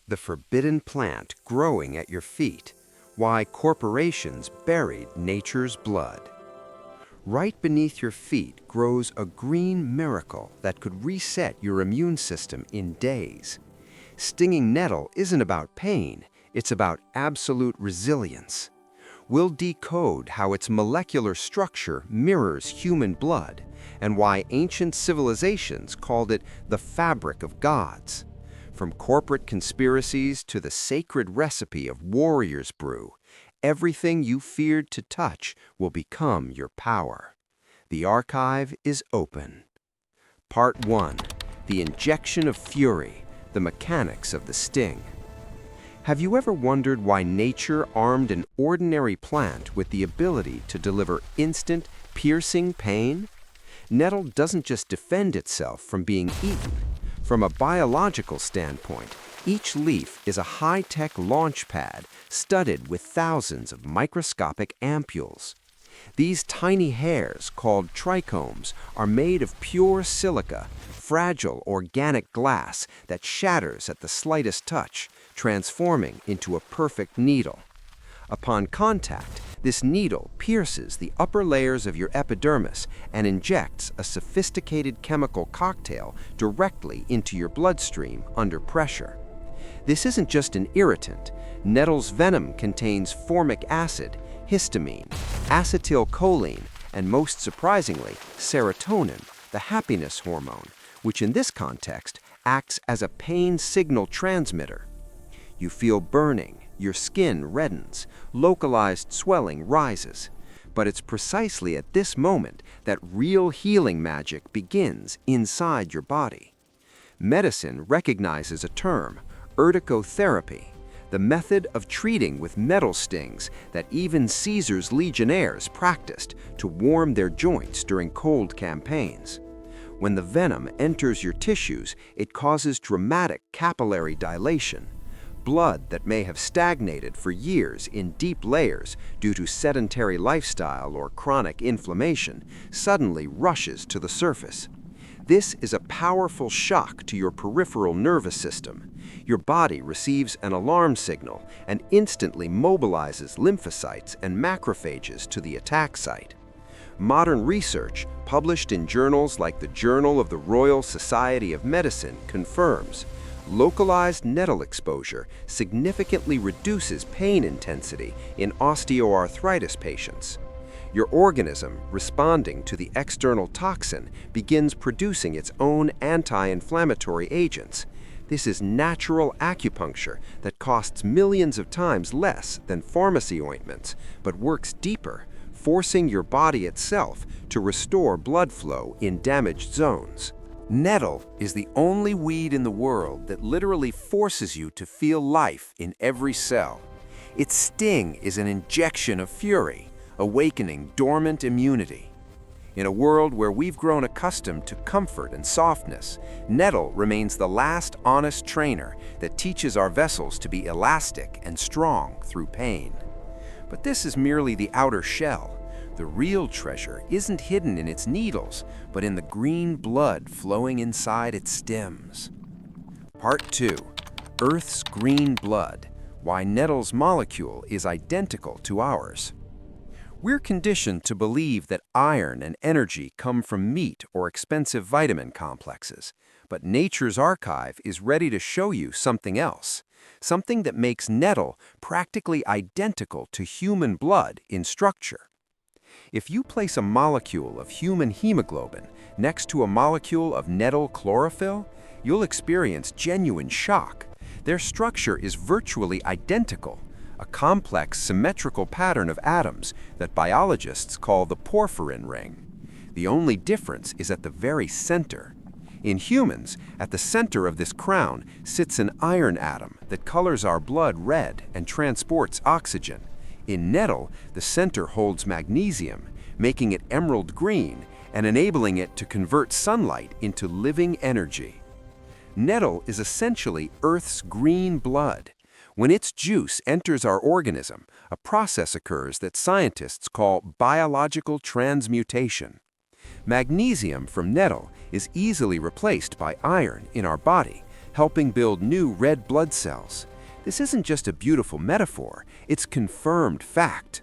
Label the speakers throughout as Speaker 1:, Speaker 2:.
Speaker 1: the forbidden plant growing at your feet, why corporations buried nature's blood. Right beneath your feet grows a green miracle that could reset your immune system in days. Stinging nettle isn't about pain, it's about absolute resilience. We'll decode how its molecular structure mirrors human blood and why ancient civilizations called it the fabric of gods. From corporate conspiracies to the sacred recipe of warrior's brew, everything you feared to touch will become your power. The archive is open. Part 1. The injection of fury, the mechanics of the sting. Have you ever wondered why nature armed an ordinary plant with the ability to deliver instant, piercing pain? Nettle doesn't just defend itself from being eaten. From a biological standpoint, each leaf is a high-tech launch pad studded with thousands of microscopic ampules. These tiny hairs, called trichomes, are made of pure silica, fragile organic glass that shatters at the slightest touch, transforming into a perfect needle. Upon contact, this needle pierces the upper layers of your epidermis and injects a sophisticated chemical cocktail directly into your bloodstream under pressure. This isn't just an irritant. Nettle's venom contains formic acid, histamine, acetylcholine, and most surprisingly, serotonin, the happiness hormone, which in this context acts as a pain signal transmitter. You feel burning, your skin reddens, localized swelling rises. But it's precisely at this moment that real healing magic begins inside your body. Medicine recognizes a term, urticotherapy, the method of treating with nettle stings that even Caesar's legionnaires practiced to warm their joints during cold campaigns. When the venom enters your tissues, it causes dramatic capillary dilation. Blood that may have stagnated for years in deep layers due to sedentary lifestyle or chronic inflammation suddenly rushes to the surface. This is a powerful shock to your peripheral nervous system. Your body receives an alarm signal and instantly mobilizes lymphocytes and macrophages to the attack site. Modern research, published in journals like the Journal of the Royal Society of Medicine, confirms localized nettle exposure significantly reduces pain intensity in osteoarthritis patients. Your organism, responding to the external toxin, begins producing its own anti-inflammatory agents. This is natural acupuncture that costs millions of times less than pharmacy ointments, but works deeper, forcing your body itself to restore blood flow in damaged zones. Nettle is the only weed in the world that literally forces you to feel life in every cell. Its sting is an injection of fury, awakening dormant immunity. In a world where we've grown accustomed to comfort and softness, nettle remains the last honest trainer that teaches our vessels to be elastic and strong through pain. But this is merely the outer shell. The real treasure isn't hidden in its needles, but in the green blood flowing inside its stems. Part 2. Earth's green blood, why nettle's molecule is identical to ours. We're conditioned to believe that iron and energy come from meat or expensive vitamin complexes, but nature's archive is ready to show you something else, something that makes nettle practically identical to human blood in structure. If you place a molecule of human hemoglobin next to a molecule of nettle chlorophyll, you'll experience genuine shock. Their structure is virtually identical, a complex symmetrical pattern of atoms that biologists call the porphyrin ring. The only difference is at the very center. In humans, at the center of this crown sits an iron atom that colors our blood red and transports oxygen. In nettle, the center holds magnesium, making it emerald green and enabling it to convert sunlight into living energy. Nettle is essentially Earth's green blood. When its juice enters our organism, a process occurs that scientists call biological transmutation. Magnesium from nettle is easily replaced by iron in our body, helping build new red blood cells. This isn't just a beautiful metaphor, it's confirmed fact.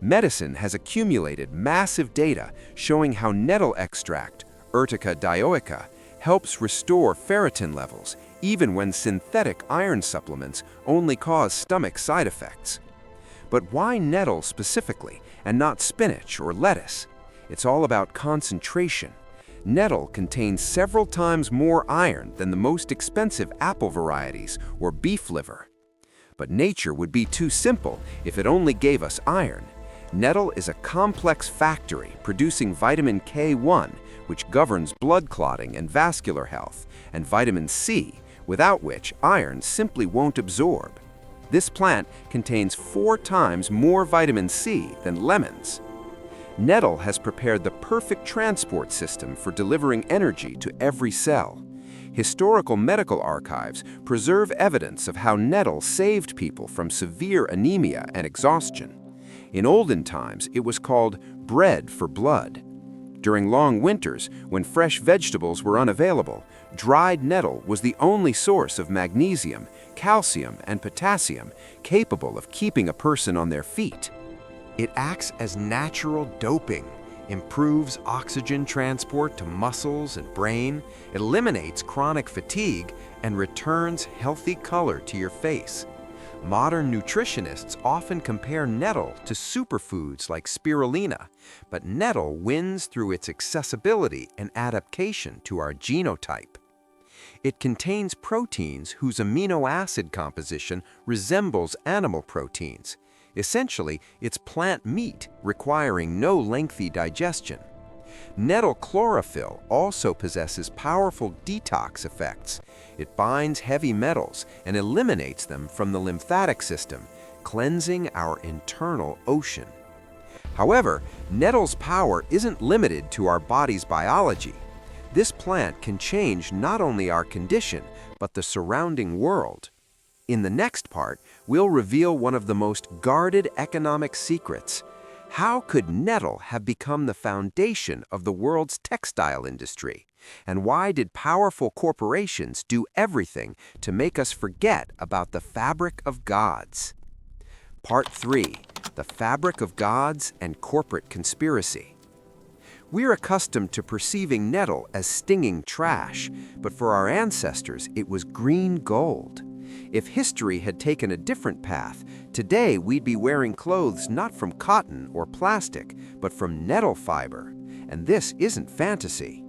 Speaker 1: Medicine has accumulated massive data showing how nettle extract, Urtica dioica, helps restore ferritin levels, even when synthetic iron supplements only cause stomach side effects. But why nettle specifically, and not spinach or lettuce? It's all about concentration. Nettle contains several times more iron than the most expensive apple varieties or beef liver. But nature would be too simple if it only gave us iron. Nettle is a complex factory producing vitamin K1, which governs blood clotting and vascular health, and vitamin C, without which iron simply won't absorb. This plant contains 4 times more vitamin C than lemons. Nettle has prepared the perfect transport system for delivering energy to every cell. Historical medical archives preserve evidence of how nettle saved people from severe anemia and exhaustion. In olden times, it was called bread for blood. During long winters, when fresh vegetables were unavailable, dried nettle was the only source of magnesium, calcium, and potassium capable of keeping a person on their feet. It acts as natural doping, improves oxygen transport to muscles and brain, eliminates chronic fatigue, and returns healthy color to your face. Modern nutritionists often compare nettle to superfoods like spirulina, but nettle wins through its accessibility and adaptation to our genotype. It contains proteins whose amino acid composition resembles animal proteins. Essentially, it's plant meat requiring no lengthy digestion. Nettle chlorophyll also possesses powerful detox effects. It binds heavy metals and eliminates them from the lymphatic system, cleansing our internal ocean. However, nettle's power isn't limited to our body's biology. This plant can change not only our condition, but the surrounding world. In the next part, we'll reveal one of the most guarded economic secrets. How could nettle have become the foundation of the world's textile industry? And why did powerful corporations do everything to make us forget about the fabric of gods? Part 3. The Fabric of Gods and Corporate Conspiracy. We're accustomed to perceiving nettle as stinging trash, but for our ancestors it was green gold. If history had taken a different path, today we'd be wearing clothes not from cotton or plastic, but from nettle fiber. And this isn't fantasy.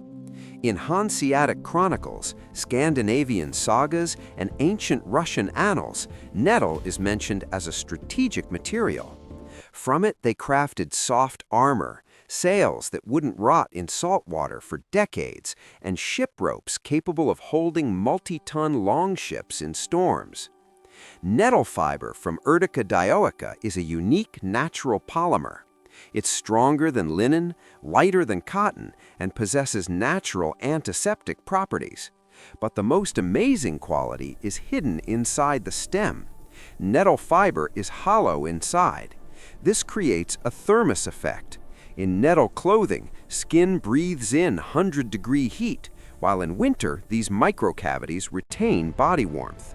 Speaker 1: In Hanseatic chronicles, Scandinavian sagas, and ancient Russian annals, nettle is mentioned as a strategic material. From it they crafted soft armor, sails that wouldn't rot in salt water for decades, and ship ropes capable of holding multi-ton longships in storms. Nettle fiber from Urtica dioica is a unique natural polymer. It's stronger than linen, lighter than cotton, and possesses natural antiseptic properties. But the most amazing quality is hidden inside the stem. Nettle fiber is hollow inside. This creates a thermos effect. In nettle clothing, skin breathes in 100-degree heat, while in winter, these microcavities retain body warmth.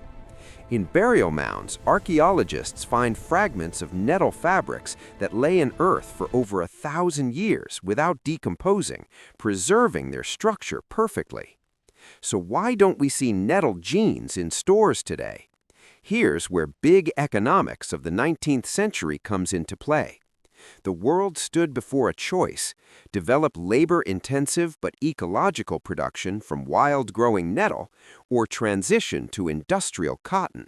Speaker 1: In burial mounds, archaeologists find fragments of nettle fabrics that lay in earth for over 1,000 years without decomposing, preserving their structure perfectly. So why don't we see nettle jeans in stores today? Here's where big economics of the 19th century comes into play. The world stood before a choice: develop labor-intensive but ecological production from wild-growing nettle, or transition to industrial cotton.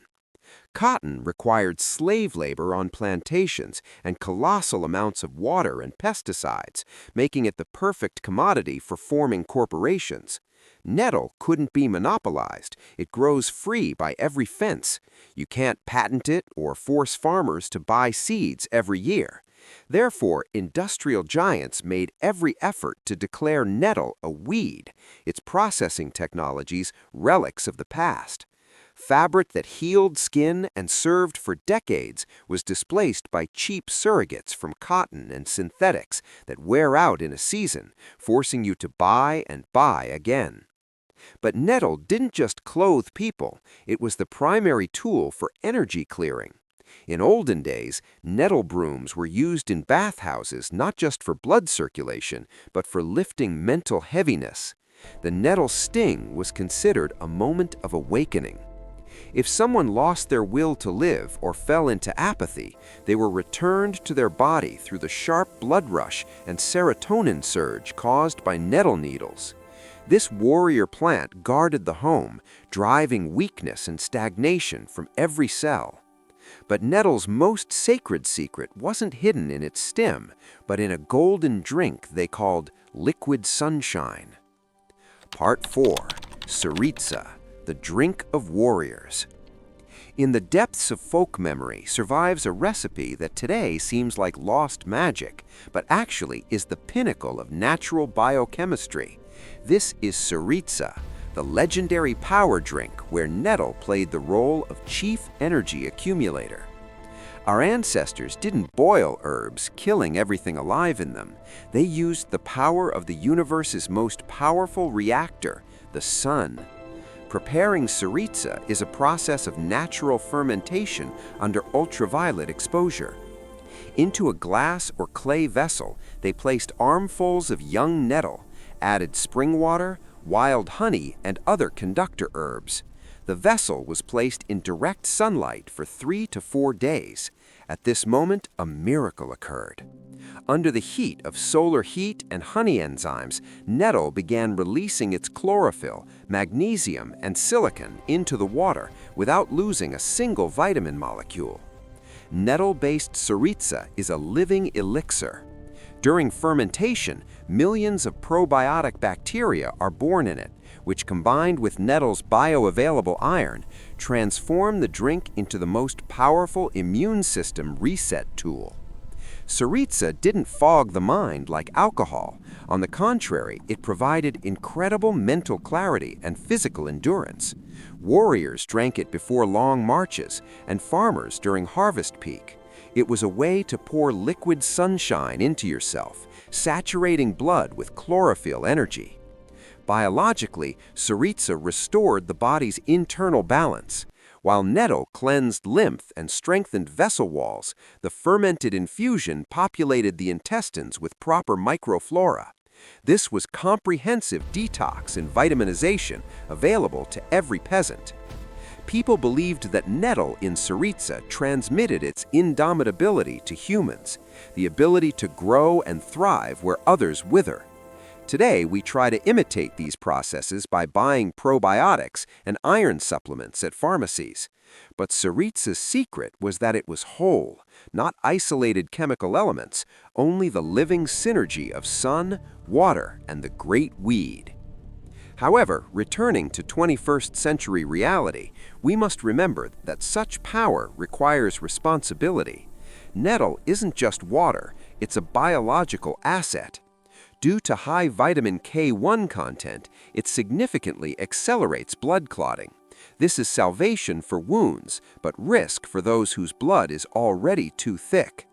Speaker 1: Cotton required slave labor on plantations and colossal amounts of water and pesticides, making it the perfect commodity for forming corporations. Nettle couldn't be monopolized. It grows free by every fence. You can't patent it or force farmers to buy seeds every year. Therefore, industrial giants made every effort to declare nettle a weed, its processing technologies relics of the past. Fabric that healed skin and served for decades was displaced by cheap surrogates from cotton and synthetics that wear out in a season, forcing you to buy and buy again. But nettle didn't just clothe people, it was the primary tool for energy clearing. In olden days, nettle brooms were used in bathhouses not just for blood circulation, but for lifting mental heaviness. The nettle sting was considered a moment of awakening. If someone lost their will to live or fell into apathy, they were returned to their body through the sharp blood rush and serotonin surge caused by nettle needles. This warrior plant guarded the home, driving weakness and stagnation from every cell. But nettle's most sacred secret wasn't hidden in its stem, but in a golden drink they called liquid sunshine. Part 4. Suritza, the drink of warriors. In the depths of folk memory survives a recipe that today seems like lost magic, but actually is the pinnacle of natural biochemistry. This is suritza, the legendary power drink where nettle played the role of chief energy accumulator. Our ancestors didn't boil herbs, killing everything alive in them. They used the power of the universe's most powerful reactor, the sun. Preparing suritza is a process of natural fermentation under ultraviolet exposure. Into a glass or clay vessel, they placed armfuls of young nettle, added spring water, wild honey, and other conductor herbs. The vessel was placed in direct sunlight for 3 to 4 days. At this moment, a miracle occurred. Under the heat of solar heat and honey enzymes, nettle began releasing its chlorophyll, magnesium, and silicon into the water without losing a single vitamin molecule. Nettle-based suritza is a living elixir. During fermentation, millions of probiotic bacteria are born in it, which combined with nettle's bioavailable iron, transform the drink into the most powerful immune system reset tool. Suritza didn't fog the mind like alcohol. On the contrary, it provided incredible mental clarity and physical endurance. Warriors drank it before long marches, and farmers during harvest peak. It was a way to pour liquid sunshine into yourself, saturating blood with chlorophyll energy. Biologically, suritza restored the body's internal balance. While nettle cleansed lymph and strengthened vessel walls, the fermented infusion populated the intestines with proper microflora. This was comprehensive detox and vitaminization available to every peasant. People believed that nettle in suritza transmitted its indomitability to humans, the ability to grow and thrive where others wither. Today, we try to imitate these processes by buying probiotics and iron supplements at pharmacies. But suritza's secret was that it was whole, not isolated chemical elements, only the living synergy of sun, water, and the great weed. However, returning to 21st century reality, we must remember that such power requires responsibility. Nettle isn't just water, it's a biological asset. Due to high vitamin K1 content, it significantly accelerates blood clotting. This is salvation for wounds, but risk for those whose blood is already too thick.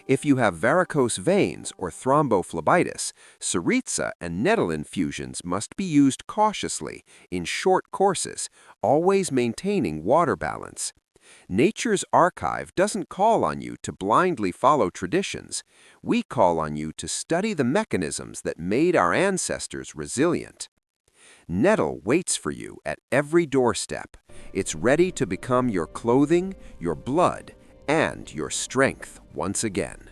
Speaker 1: If you have varicose veins or thrombophlebitis, suritza and nettle infusions must be used cautiously, in short courses, always maintaining water balance. Nature's archive doesn't call on you to blindly follow traditions. We call on you to study the mechanisms that made our ancestors resilient. Nettle waits for you at every doorstep. It's ready to become your clothing, your blood, and your strength once again.